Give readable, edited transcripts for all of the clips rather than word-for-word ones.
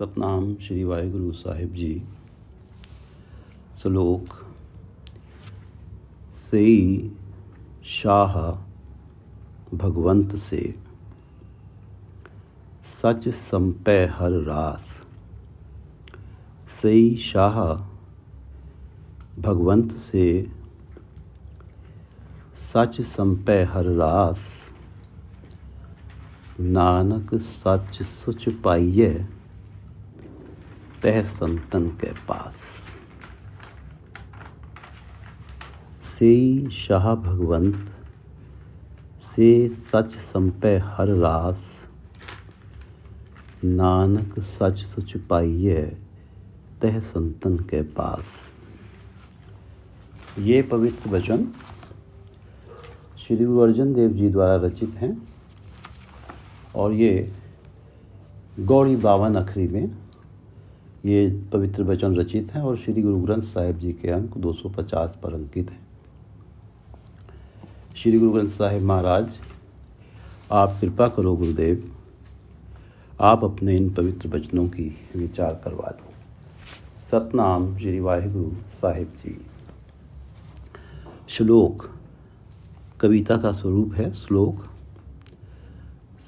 सतनाम श्री वाहिगुरु साहिब जी। श्लोक। सेई शाह भगवंत से, सच संपै हर रास। सेई शाह भगवंत से, सच संपै हर रास। नानक सच सुच पाइयै, तह संतन के पास। सेई शाह भगवंत से, सच संपै हर रास। नानक सच सुच पाइयै, तह संतन के पास। ये पवित्र वचन श्री गुरु अर्जन देव जी द्वारा रचित हैं और ये गौड़ी 52 अखरी में ये पवित्र वचन रचित हैं और श्री गुरु ग्रंथ साहिब जी के अंक 250 पर अंकित हैं। श्री गुरु ग्रंथ साहिब महाराज, आप कृपा करो गुरुदेव, आप अपने इन पवित्र वचनों की विचार करवा दो। सतनाम श्री वाहिगुरु साहिब जी। श्लोक कविता का स्वरूप है। श्लोक।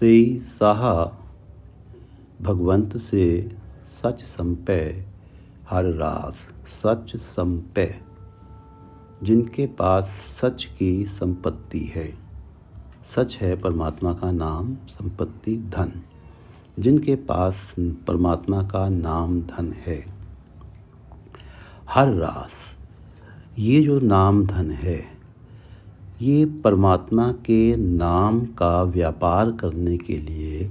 सेई साहा भगवंत से, सच संपै हर रास। सच संपै, जिनके पास सच की संपत्ति है। सच है परमात्मा का नाम, संपत्ति धन। जिनके पास परमात्मा का नाम धन है। हर रास, ये जो नाम धन है, ये परमात्मा के नाम का व्यापार करने के लिए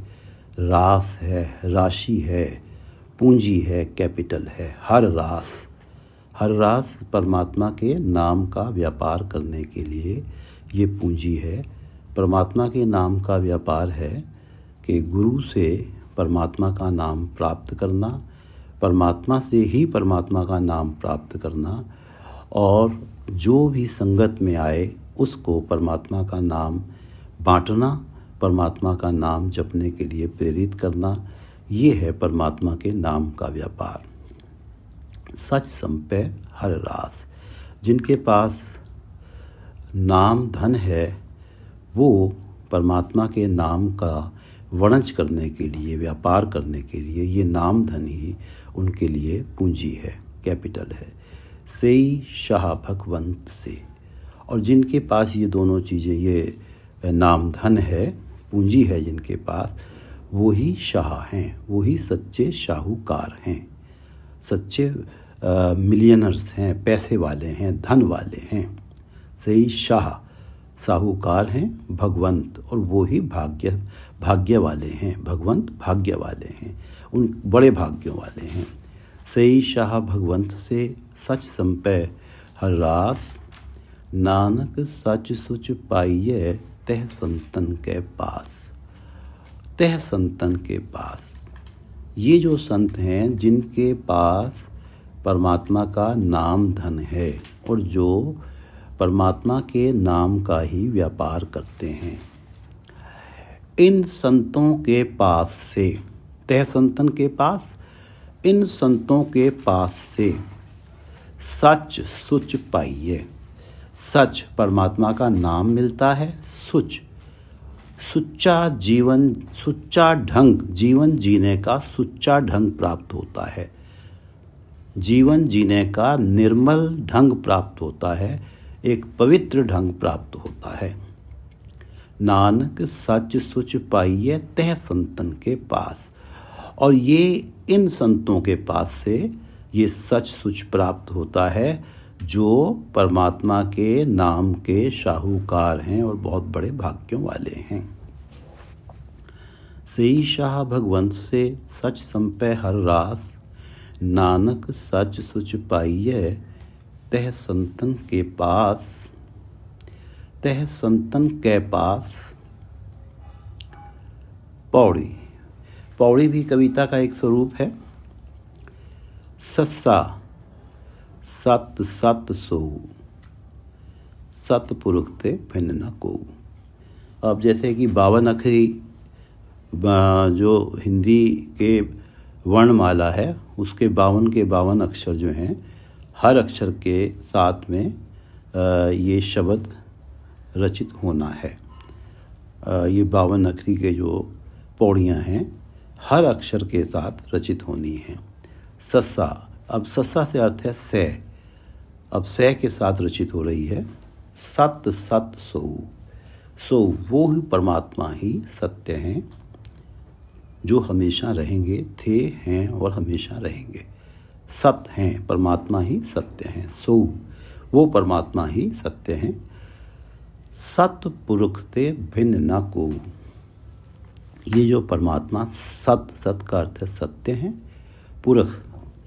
रास है, राशि है, पूंजी है, कैपिटल है। हर रास परमात्मा के नाम का व्यापार करने के लिए ये पूंजी है। परमात्मा के नाम का व्यापार है कि गुरु से परमात्मा का नाम प्राप्त करना, परमात्मा से ही परमात्मा का नाम प्राप्त करना, और जो भी संगत में आए उसको परमात्मा का नाम बांटना, परमात्मा का नाम जपने के लिए प्रेरित करना। ये है परमात्मा के नाम का व्यापार। सच संपै हर रास, जिनके पास नाम धन है, वो परमात्मा के नाम का वाणिज्य करने के लिए, व्यापार करने के लिए, ये नाम धन ही उनके लिए पूंजी है, कैपिटल है। सेई शाह भगवंत से, और जिनके पास ये दोनों चीज़ें, ये नाम धन है, पूंजी है जिनके पास, वो ही शाह हैं, वो ही सच्चे शाहूकार हैं, सच्चे मिलियनर्स हैं, पैसे वाले हैं, धन वाले हैं। सही शाह साहूकार हैं, भगवंत, और वो ही भाग्य वाले हैं। भगवंत भाग्य वाले हैं, उन बड़े भाग्यों वाले हैं। सही शाह भगवंत से, सच संपै हर रास। नानक सच सुच पाइयै, तह संतन के पास। तह संतन के पास, ये जो संत हैं जिनके पास परमात्मा का नाम धन है और जो परमात्मा के नाम का ही व्यापार करते हैं, इन संतों के पास से, तह संतन के पास, इन संतों के पास से सच सुच पाइए। सच परमात्मा का नाम मिलता है, सुच सुच्चा जीवन, सुच्चा ढंग, जीवन जीने का सुच्चा ढंग प्राप्त होता है। जीवन जीने का निर्मल ढंग प्राप्त होता है, एक पवित्र ढंग प्राप्त होता है। नानक सच सुच पाइए, तह संतन के पास। और ये इन संतों के पास से ये सच सुच प्राप्त होता है जो परमात्मा के नाम के शाहूकार हैं और बहुत बड़े भाग्यों वाले हैं। सेई शाह भगवंत से, सच संपै हर रास। नानक सच सुच पाइयै, तह संतन के पास। तह संतन के पास। पौड़ी। पौड़ी भी कविता का एक स्वरूप है। सस्सा सत सत सो, सतपुरुख ते भिन्न न को। अब जैसे कि 52 अखरी जो हिंदी के वर्णमाला है, उसके 52 के 52 अक्षर जो हैं, हर अक्षर के साथ में ये शब्द रचित होना है। ये 52 अक्षरी के जो पौड़ियाँ हैं, हर अक्षर के साथ रचित होनी हैं। सस्सा, अब सस्सा से अर्थ है सै, अब सै के साथ रचित हो रही है। सत सत सौ, सो वो ही परमात्मा ही सत्य हैं जो हमेशा रहेंगे, थे, हैं और हमेशा रहेंगे। सत हैं, परमात्मा ही सत्य हैं। सो वो परमात्मा ही सत्य हैं। सत पुरुष ते भिन्न न को, ये जो परमात्मा सत, सत का अर्थ है सत्य हैं, पुरुष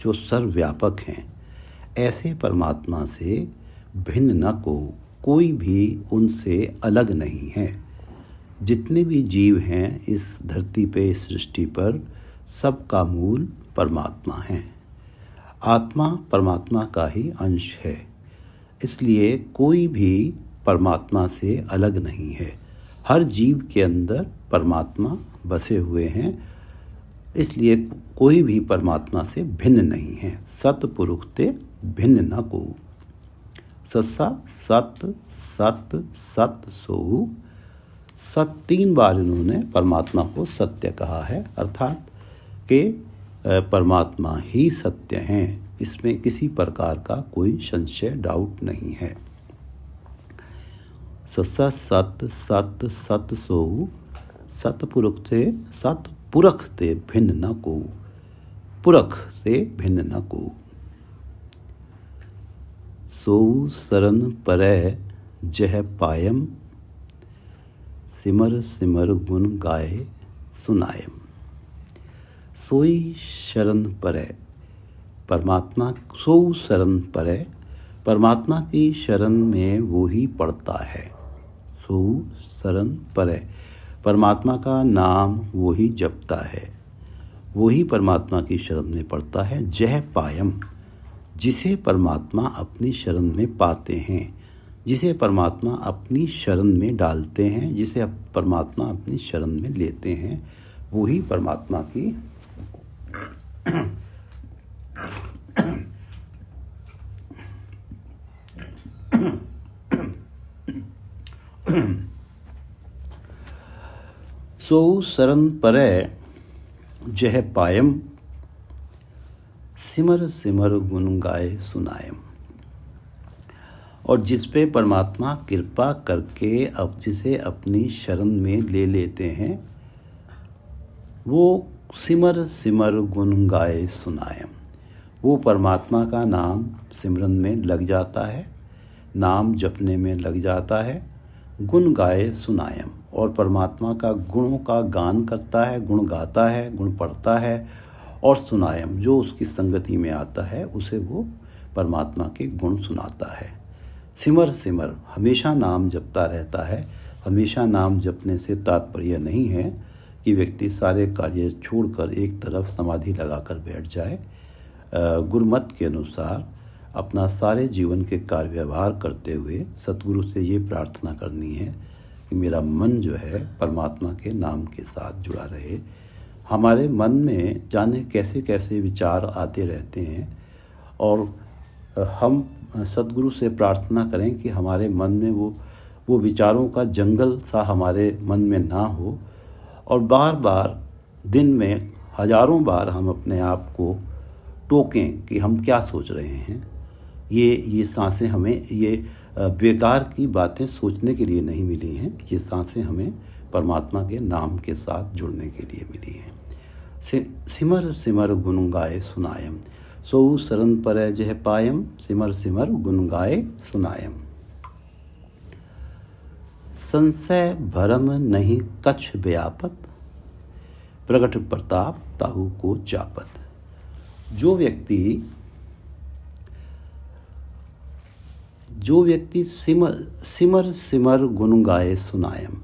जो सर्वव्यापक हैं, ऐसे परमात्मा से भिन्न न को, कोई भी उनसे अलग नहीं है। जितने भी जीव हैं इस धरती पे, इस सृष्टि पर, सबका मूल परमात्मा है। आत्मा परमात्मा का ही अंश है, इसलिए कोई भी परमात्मा से अलग नहीं है। हर जीव के अंदर परमात्मा बसे हुए हैं, इसलिए कोई भी परमात्मा से भिन्न नहीं है। सतपुरुष ते भिन्न न को, सस्सा सत सत सत सो, सत 3 बार इन्होंने परमात्मा को सत्य कहा है, अर्थात कि परमात्मा ही सत्य हैं, इसमें किसी प्रकार का कोई संशय, डाउट नहीं है। सस्सा सत सत सत सो, सतपुरुष ते भिन्न न को, पुरख से भिन्न न को। सो सरन परै जह पायम, सिमर सिमर गुण गाए सुनायम। सोई शरण परै, परमात्मा, सो शरण परै, परमात्मा की शरण में वो ही पड़ता है। सो शरण परै, परमात्मा का नाम वो ही जपता है, वो ही परमात्मा की शरण में पड़ता है। जह पायम, जिसे परमात्मा अपनी शरण में पाते हैं, जिसे परमात्मा अपनी शरण में डालते हैं, जिसे परमात्मा अपनी शरण में लेते हैं, वही परमात्मा की सो शरण परै जह पायम, सिमर सिमर गुण गाए सुनायम। और जिस पे परमात्मा कृपा करके अब जिसे अपनी शरण में ले लेते हैं, वो सिमर सिमर गुण गाए सुनायम, वो परमात्मा का नाम सिमरन में लग जाता है, नाम जपने में लग जाता है। गुण गाए सुनायम, और परमात्मा का गुणों का गान करता है, गुण गाता है, गुण पढ़ता है। और सुनायम, जो उसकी संगति में आता है उसे वो परमात्मा के गुण सुनाता है। सिमर सिमर, हमेशा नाम जपता रहता है। हमेशा नाम जपने से तात्पर्य नहीं है कि व्यक्ति सारे कार्य छोड़कर एक तरफ समाधि लगाकर बैठ जाए। गुरुमत के अनुसार अपना सारे जीवन के कार्य व्यवहार करते हुए सतगुरु से ये प्रार्थना करनी है कि मेरा मन जो है परमात्मा के नाम के साथ जुड़ा रहे। हमारे मन में जाने कैसे कैसे विचार आते रहते हैं, और हम सतगुरु से प्रार्थना करें कि हमारे मन में वो विचारों का जंगल सा हमारे मन में ना हो, और बार बार दिन में हजारों बार हम अपने आप को टोकें कि हम क्या सोच रहे हैं। ये सांसें हमें ये बेकार की बातें सोचने के लिए नहीं मिली हैं, ये सांसें हमें परमात्मा के नाम के साथ जुड़ने के लिए मिली हैं। सिमर सिमर गुण गाए सुनायम, सो शरण परै जह पायम, सिमर सिमर गुण गाए सुनायम। संशय भरम नहीं कछ व्यापत, प्रगट प्रताप ताहू को चापत। जो व्यक्ति सिमर सिमर गुण गाए सुनायम,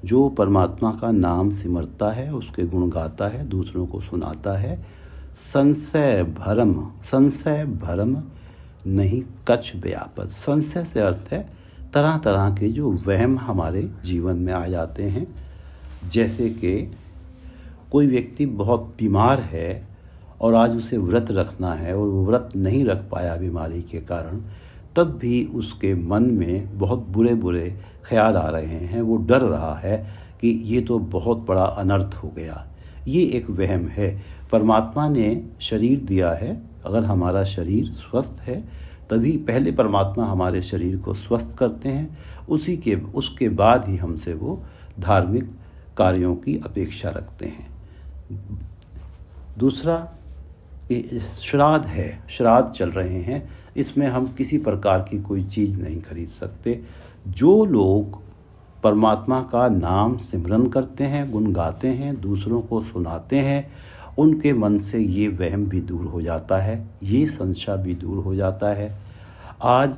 जो परमात्मा का नाम सिमरता है, उसके गुण गाता है, दूसरों को सुनाता है। संशय भरम नहीं कछ व्यापत। संशय से अर्थ है तरह तरह के जो वहम हमारे जीवन में आ जाते हैं। जैसे कि कोई व्यक्ति बहुत बीमार है और आज उसे व्रत रखना है और वो व्रत नहीं रख पाया बीमारी के कारण, तब भी उसके मन में बहुत बुरे बुरे ख्याल आ रहे हैं। वो डर रहा है कि ये तो बहुत बड़ा अनर्थ हो गया। ये एक वहम है। परमात्मा ने शरीर दिया है, अगर हमारा शरीर स्वस्थ है तभी पहले परमात्मा हमारे शरीर को स्वस्थ करते हैं, उसके बाद ही हमसे वो धार्मिक कार्यों की अपेक्षा रखते हैं। दूसरा, श्राद्ध है, श्राद्ध चल रहे हैं, इसमें हम किसी प्रकार की कोई चीज़ नहीं खरीद सकते। जो लोग परमात्मा का नाम सिमरन करते हैं, गुण गाते हैं, दूसरों को सुनाते हैं, उनके मन से ये वहम भी दूर हो जाता है, ये संशय भी दूर हो जाता है। आज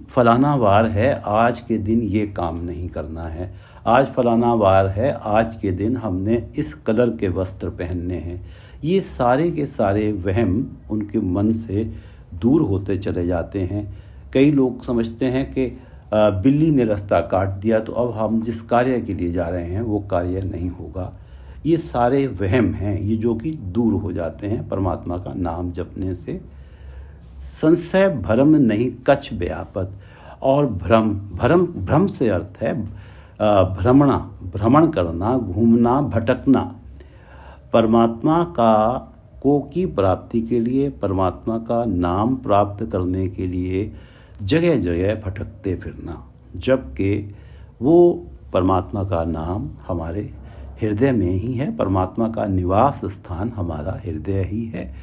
फलाना वार है, आज के दिन ये काम नहीं करना है, आज फलाना वार है, आज के दिन हमने इस कलर के वस्त्र पहनने हैं। ये सारे के सारे वहम उनके मन से दूर होते चले जाते हैं। कई लोग समझते हैं कि बिल्ली ने रास्ता काट दिया तो अब हम जिस कार्य के लिए जा रहे हैं वो कार्य नहीं होगा। ये सारे वहम हैं, ये जो कि दूर हो जाते हैं परमात्मा का नाम जपने से। संशय भरम नहीं कछ व्यापत। और भ्रम से अर्थ है भ्रमण करना, घूमना, भटकना। परमात्मा की प्राप्ति के लिए, परमात्मा का नाम प्राप्त करने के लिए जगह जगह भटकते फिरना, जबकि वो परमात्मा का नाम हमारे हृदय में ही है। परमात्मा का निवास स्थान हमारा हृदय ही है।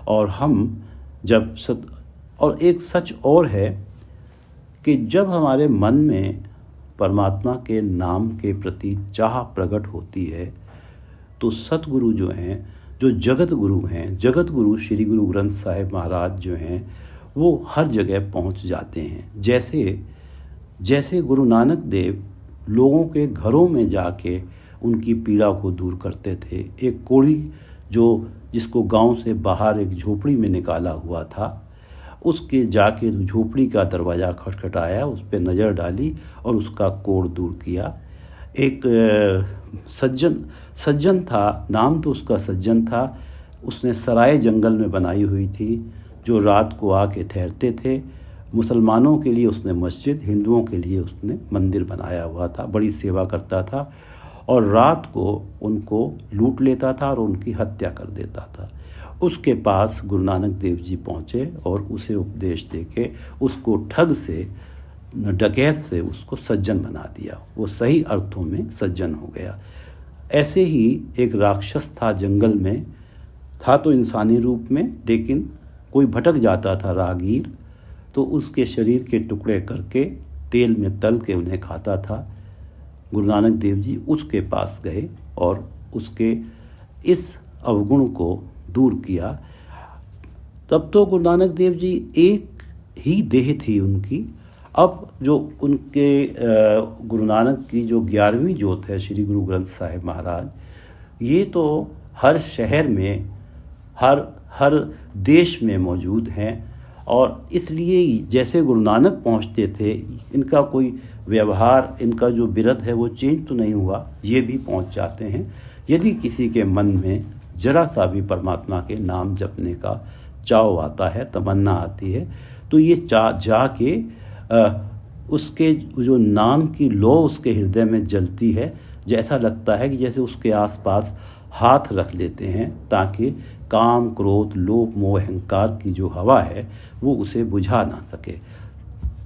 और हम जब और एक सच और है कि जब हमारे मन में परमात्मा के नाम के प्रति चाह प्रकट होती है तो सतगुरु जो हैं, जो जगत गुरु हैं, जगत गुरु श्री गुरु ग्रंथ साहिब महाराज जो हैं, वो हर जगह पहुंच जाते हैं। जैसे गुरु नानक देव लोगों के घरों में जाके उनकी पीड़ा को दूर करते थे। एक कोढ़ी जिसको गांव से बाहर एक झोपड़ी में निकाला हुआ था, उसके जाके झोपड़ी का दरवाज़ा खटखटाया, उस पर नज़र डाली और उसका कोढ़ दूर किया। एक सज्जन था, नाम तो उसका सज्जन था, उसने सराय जंगल में बनाई हुई थी जो रात को आके ठहरते थे। मुसलमानों के लिए उसने मस्जिद, हिंदुओं के लिए उसने मंदिर बनाया हुआ था। बड़ी सेवा करता था और रात को उनको लूट लेता था और उनकी हत्या कर देता था। उसके पास गुरु नानक देव जी पहुँचे और उसे उपदेश देके उसको ठग से, डकैत से उसको सज्जन बना दिया। वो सही अर्थों में सज्जन हो गया। ऐसे ही एक राक्षस था, जंगल में था तो इंसानी रूप में, लेकिन कोई भटक जाता था राहगीर तो उसके शरीर के टुकड़े करके तेल में तल के उन्हें खाता था। गुरु नानक देव जी उसके पास गए और उसके इस अवगुण को दूर किया। तब तो गुरु नानक देव जी एक ही देह थी उनकी। अब जो उनके गुरु नानक की जो 11वीं जोत है श्री गुरु ग्रंथ साहिब महाराज, ये तो हर शहर में, हर देश में मौजूद हैं। और इसलिए जैसे गुरु नानक पहुँचते थे, इनका कोई व्यवहार, इनका जो बिरद है वो चेंज तो नहीं हुआ, ये भी पहुँच जाते हैं। यदि किसी के मन में जरा सा भी परमात्मा के नाम जपने का चाव आता है, तमन्ना आती है, तो ये जाके उसके जो नाम की लौ उसके हृदय में जलती है, जैसा लगता है कि जैसे उसके आसपास हाथ रख लेते हैं ताकि काम, क्रोध, लोभ, मोह, अहंकार की जो हवा है वो उसे बुझा ना सके।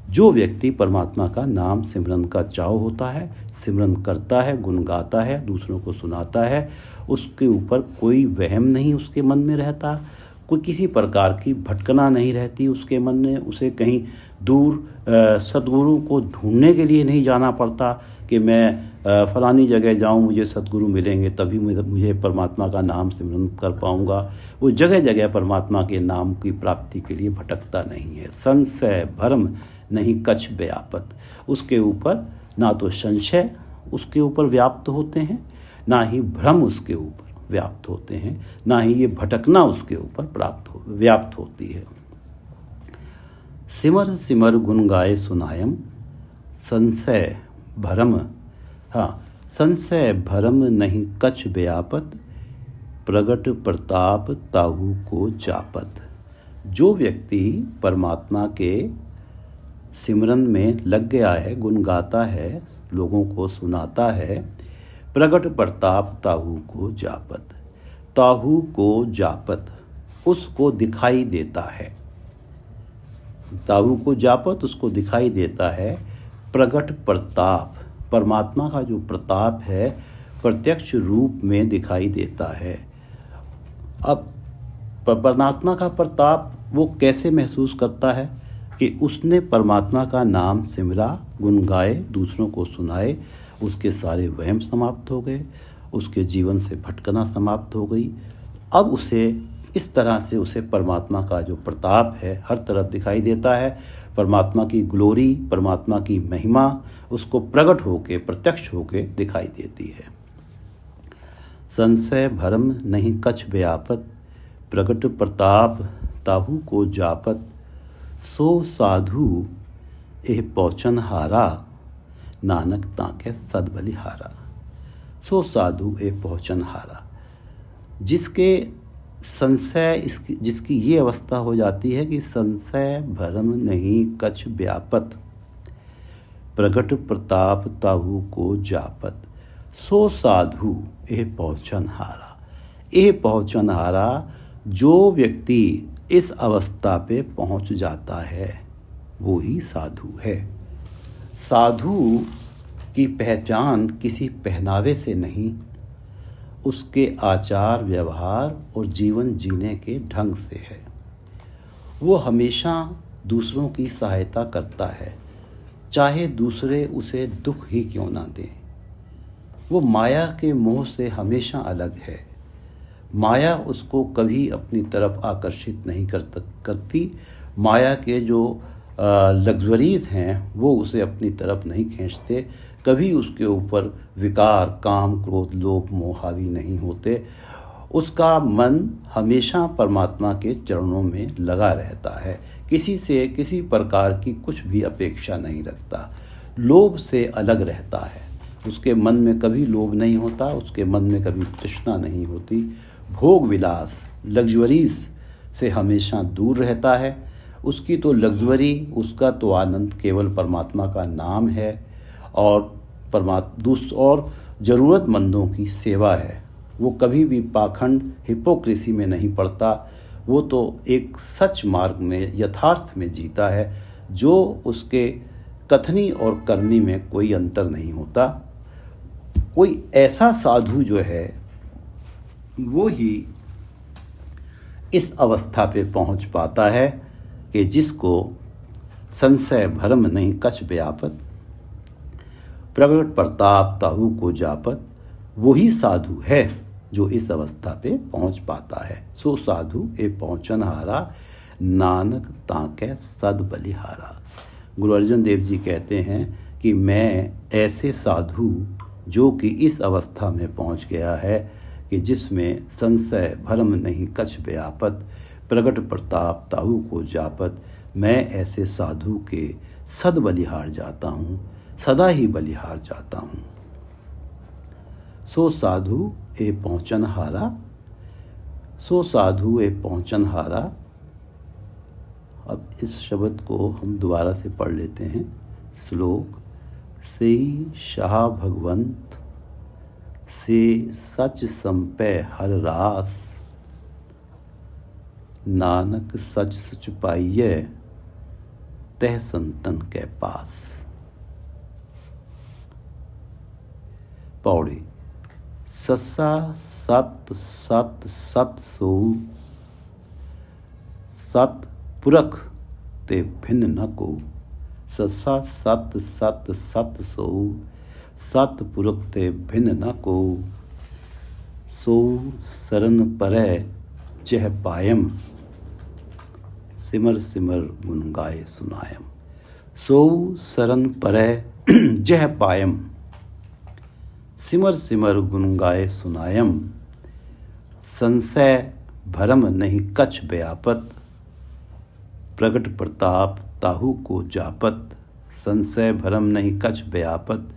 जो व्यक्ति परमात्मा का नाम सिमरन का चाव होता है, सिमरन करता है, गुण गाता है, दूसरों को सुनाता है, उसके ऊपर कोई वहम नहीं उसके मन में रहता, कोई किसी प्रकार की भटकना नहीं रहती उसके मन में। उसे कहीं दूर सद्गुरु को ढूंढने के लिए नहीं जाना पड़ता कि मैं फलानी जगह जाऊं, मुझे सद्गुरु मिलेंगे तभी मुझे परमात्मा का नाम सिमरन कर पाऊंगा। वो जगह जगह परमात्मा के नाम की प्राप्ति के लिए भटकता नहीं है। संशय भरम नहीं कछ व्यापत। उसके ऊपर ना तो संशय उसके ऊपर व्याप्त होते हैं, ना ही भ्रम उसके ऊपर व्याप्त होते हैं, ना ही ये भटकना उसके ऊपर व्याप्त होती है। सिमर सिमर गुण गाए सुनायम संशय भरम, संशय भरम नहीं कछ व्यापत। प्रगट प्रताप ताहू को जापत। जो व्यक्ति परमात्मा के सिमरन में लग गया है, गुण गाता है, लोगों को सुनाता है, प्रगट प्रताप ताहू को जापत। ताहू को जापत, उसको दिखाई देता है। ताहू को जापत, उसको दिखाई देता है। प्रगट प्रताप, परमात्मा का जो प्रताप है प्रत्यक्ष रूप में दिखाई देता है। अब परमात्मा का प्रताप वो कैसे महसूस करता है कि उसने परमात्मा का नाम सिमरा, गुण गाए, दूसरों को सुनाए, उसके सारे वहम समाप्त हो गए, उसके जीवन से भटकना समाप्त हो गई। अब उसे इस तरह से उसे परमात्मा का जो प्रताप है हर तरफ दिखाई देता है। परमात्मा की ग्लोरी, परमात्मा की महिमा उसको प्रकट होके, प्रत्यक्ष होके दिखाई देती है। संशय भरम नहीं कछ व्यापत, प्रगट प्रताप ताहू को जापत। सो साधु एह पौचन हारा, नानक ताके सद बलिहारा। सो साधु एह पौचन हारा, जिसके संशय, जिसकी ये अवस्था हो जाती है कि संशय भरम नहीं कछ व्यापत, प्रगट प्रताप ताहू को जापत। सो साधु एह पहुँचन हारा। एह पहुँचन हारा, जो व्यक्ति इस अवस्था पे पहुँच जाता है वो ही साधु है। साधु की पहचान किसी पहनावे से नहीं, उसके आचार व्यवहार और जीवन जीने के ढंग से है। वो हमेशा दूसरों की सहायता करता है, चाहे दूसरे उसे दुख ही क्यों ना दें। वो माया के मोह से हमेशा अलग है। माया उसको कभी अपनी तरफ आकर्षित नहीं करती। माया के जो लग्जरीज हैं वो उसे अपनी तरफ नहीं खींचते। कभी उसके ऊपर विकार, काम, क्रोध, लोभ, मोह हावी नहीं होते। उसका मन हमेशा परमात्मा के चरणों में लगा रहता है, किसी से किसी प्रकार की कुछ भी अपेक्षा नहीं रखता, लोभ से अलग रहता है। उसके मन में कभी लोभ नहीं होता, उसके मन में कभी तृष्णा नहीं होती। भोग विलास, लग्जरीज से हमेशा दूर रहता है। उसकी तो लग्जरी, उसका तो आनंद केवल परमात्मा का नाम है और और ज़रूरतमंदों की सेवा है। वो कभी भी पाखंड, हिपोक्रेसी में नहीं पड़ता। वो तो एक सच मार्ग में, यथार्थ में जीता है, जो उसके कथनी और करनी में कोई अंतर नहीं होता। कोई ऐसा साधु जो है वो ही इस अवस्था पे पहुंच पाता है कि जिसको संशय भरम नहीं कछ व्यापत, प्रगट प्रताप ताहू को जापत। वही साधु है जो इस अवस्था पे पहुंच पाता है। सो साधु ए पहुँचन हारा, नानक ताके सद बलिहारा। गुरु अर्जुन देव जी कहते हैं कि मैं ऐसे साधु जो कि इस अवस्था में पहुंच गया है कि जिसमें संशय भरम नहीं कछ व्यापत, प्रगट प्रताप ताहू को जापत, मैं ऐसे साधु के सद बलिहार जाता हूँ, सदा ही बलिहार जाता हूँ। सो साधु ए पहुँचन हारा, सो साधु ए पहुँचन हारा। अब इस शब्द को हम दोबारा से पढ़ लेते हैं। श्लोक से शाह भगवंत से सच संपै हर रास, नानक सच सच पाइये तह संतन के पास। पौड़ी ससा सत सत सत सो, सत पुरख ते भिन्न न को। ससा सत सत सत सो, सत पुरख ते भिन्न न को। सो सरन परै जह पायम, सिमर सिमर गुण गाए सुनायम। सो सरन परै जह पायम, सिमर सिमर गुण गाए सुनायम। संशय भरम नहीं कछ व्यापत, प्रगट प्रताप ताहू को जापत। संशय भरम नहीं कछ व्यापत,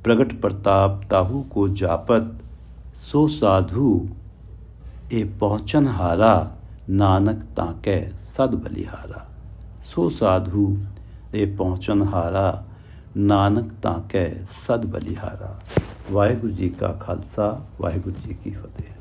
प्रगट प्रताप ताहू को जापत। सो साधु ਇਹ ਪਹੁੰਚਨ ਹਾਰਾ ਨਾਨਕ ਤਾਂ ਕੈ ਸਦ ਬਲਿਹਾਰਾ। ਸੋ ਸਾਧੂ ਇਹ ਪਹੁੰਚਨ ਹਾਰਾ ਨਾਨਕ ਤਾਂ ਕੈ ਸਦ ਬਲਿਹਾਰਾ। ਵਾਹਿਗੁਰੂ ਜੀ ਕਾ ਖਾਲਸਾ, ਵਾਹਿਗੁਰੂ ਜੀ ਕੀ ਫਤਿਹ।